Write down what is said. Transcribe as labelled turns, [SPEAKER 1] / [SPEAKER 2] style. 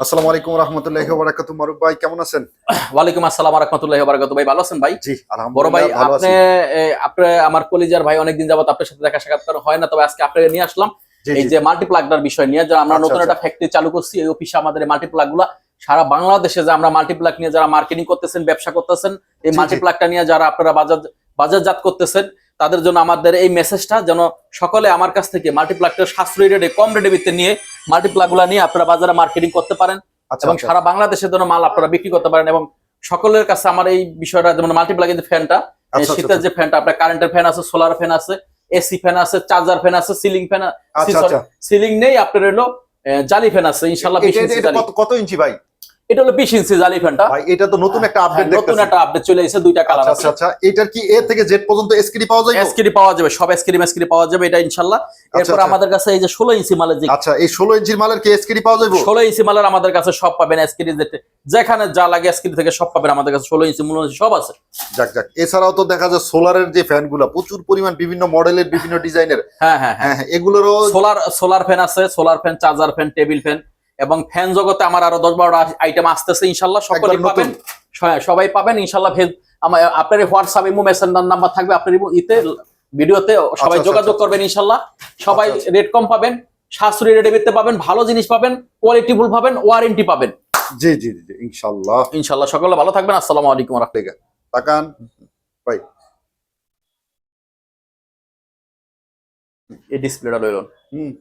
[SPEAKER 1] আসসালামু আলাইকুম রাহমাতুল্লাহি ওয়া বারাকাতুহু। মারুফ ভাই কেমন আছেন?
[SPEAKER 2] ওয়ালাইকুম আসসালাম ওয়া রাহমাতুল্লাহি ওয়া বারাকাতুহু। ভাই ভালো আছেন ভাই?
[SPEAKER 1] জি
[SPEAKER 2] বড় ভাই
[SPEAKER 1] আলহামদুলিল্লাহ ভালো
[SPEAKER 2] আপনি
[SPEAKER 1] আছি।
[SPEAKER 2] আপনি আমার কলিজার ভাই, অনেকদিন যাবত আপনার সাথে দেখা সাক্ষাৎ করা হয় না, তবে আজকে আপনাকে নিয়ে আসলাম
[SPEAKER 1] জি
[SPEAKER 2] এই
[SPEAKER 1] জি
[SPEAKER 2] যে
[SPEAKER 1] জি।
[SPEAKER 2] মাল্টিপ্লাগটার বিষয় নিয়ে। যে আমরা
[SPEAKER 1] আচ্ছা
[SPEAKER 2] নতুন
[SPEAKER 1] আচ্ছা।
[SPEAKER 2] একটা ফ্যাক্টরি চালু করছি এই অফিসে, আমাদের এই মাল্টিপ্লাগ গুলা সারা বাংলাদেশে যে আমরা মাল্টিপ্লাগ নিয়ে যারা মার্কেটিং করতেছেন, ব্যবসা করতেছেন, এই
[SPEAKER 1] জি জি।
[SPEAKER 2] মাল্টিপ্লাগটা নিয়ে যারা আপনারা বাজারজাত করতেছেন, তাদের জন্য আমাদের এই মেসেজটা যেন সকলে আমার কাছ থেকে মাল্টিপ্লাগটা সাশ্রয়ী রেটে, কম রেটে বিকতে নিয়ে মাল্টিপ্লাগ গুলা নিয়ে আপনারা বাজারে মার্কেটিং করতে পারেন
[SPEAKER 1] আচ্ছা
[SPEAKER 2] এবং
[SPEAKER 1] আচ্ছা।
[SPEAKER 2] সারা বাংলাদেশের জন্য মাল আপনারা বিক্রি করতে পারেন। এবং সকলের কাছে আমার এই বিষয়টা, যেমন মাল্টিপ্লাগের যে ফ্যানটা,
[SPEAKER 1] আচ্ছা আচ্ছা
[SPEAKER 2] শীতের
[SPEAKER 1] আচ্ছা।
[SPEAKER 2] যে ফ্যানটা, আপনার কারেন্টের ফ্যান আছে, সোলার ফ্যান আছে, এসি ফ্যান আছে, চার্জার ফ্যান আছে, সিলিং ফ্যান,
[SPEAKER 1] আচ্ছা আচ্ছা।
[SPEAKER 2] সিলিং নেই, আপনার হলো জালি ফ্যান আছে ইনশাল্লাহ, 20
[SPEAKER 1] এটা এটা
[SPEAKER 2] ইঞ্চি
[SPEAKER 1] এটা
[SPEAKER 2] জালি।
[SPEAKER 1] কত কত ইঞ্চি ভাই?
[SPEAKER 2] এটা হলো 20 ইঞ্চি জালি ফ্যানটা।
[SPEAKER 1] ভাই এটা তো নতুন একটা আপডেট
[SPEAKER 2] নতুন
[SPEAKER 1] দেখতেছি।
[SPEAKER 2] একটা আপডেট চলে এসেছে, দুইটা কালার
[SPEAKER 1] আচ্ছা
[SPEAKER 2] আছে।
[SPEAKER 1] আচ্ছা আচ্ছা। এটার কি এ থেকে জেড পর্যন্ত এসকিডি পাওয়া যায়?
[SPEAKER 2] এসকিডি পাওয়া যাবে, সব এসকিডি মেসকিডি পাওয়া যাবে এটা ইনশাল্লাহ।
[SPEAKER 1] আচ্ছা
[SPEAKER 2] এরপর
[SPEAKER 1] আচ্ছা।
[SPEAKER 2] আমাদের কাছে এই যে 16 ইঞ্চি মালের যে
[SPEAKER 1] আচ্ছা এই 16 ইঞ্চির মালের কি এসকিডি পাওয়া যাবে?
[SPEAKER 2] 16 ইঞ্চি মালের আমাদের কাছে সব পাবেন। এসকিডি যেখানে যা লাগে এসকিডি থেকে সব পাবেন আমাদের কাছে। 16 ইঞ্চি মূল সব আছে।
[SPEAKER 1] যাক যাক। এছাড়াও তো দেখা যায় সোলারের যে ফ্যানগুলো প্রচুর পরিমাণ, বিভিন্ন মডেলের, বিভিন্ন ডিজাইনের।
[SPEAKER 2] হ্যাঁ হ্যাঁ হ্যাঁ।
[SPEAKER 1] হ্যাঁ হ্যাঁ, এগুলোরও
[SPEAKER 2] সোলার ফ্যান আছে, solar fan, charger fan, table fan, এবং ফ্যান জগতে আমার আরো 10-12টা আইটেম আসতেছে ইনশাল্লাহ, সকলে
[SPEAKER 1] একদম নতুন।
[SPEAKER 2] পাবেন। সবাই পাবেন ইনশাল্লাহ। আপনার হোয়াটসঅ্যাপ ইমো মেসেঞ্জার নাম্বার থাকবে, আপনার ইতে ভিডিওতে সবাই
[SPEAKER 1] আচ্ছা,
[SPEAKER 2] যোগাযোগ
[SPEAKER 1] আচ্ছা,
[SPEAKER 2] করবেন ইনশাল্লাহ। সবাই
[SPEAKER 1] আচ্ছা, আচ্ছা।
[SPEAKER 2] রেট কম পাবেন, সাশ্রয়ী রেটে পেতে পাবেন, ভালো জিনিস পাবেন, কোয়ালিটিফুল পাবেন, ওয়ারেন্টি পাবেন
[SPEAKER 1] জি জি জি জি, ইনশাআল্লাহ।
[SPEAKER 2] ইনশাল্লাহ। সকলে ভালো থাকবেন। আসসালামু আলাইকুম ওয়া রাহমাতুল্লাহ।
[SPEAKER 1] ঠিক আছে। তাকান ভাই।
[SPEAKER 2] এই ডিসপ্লেটা লইলন।
[SPEAKER 1] হুম।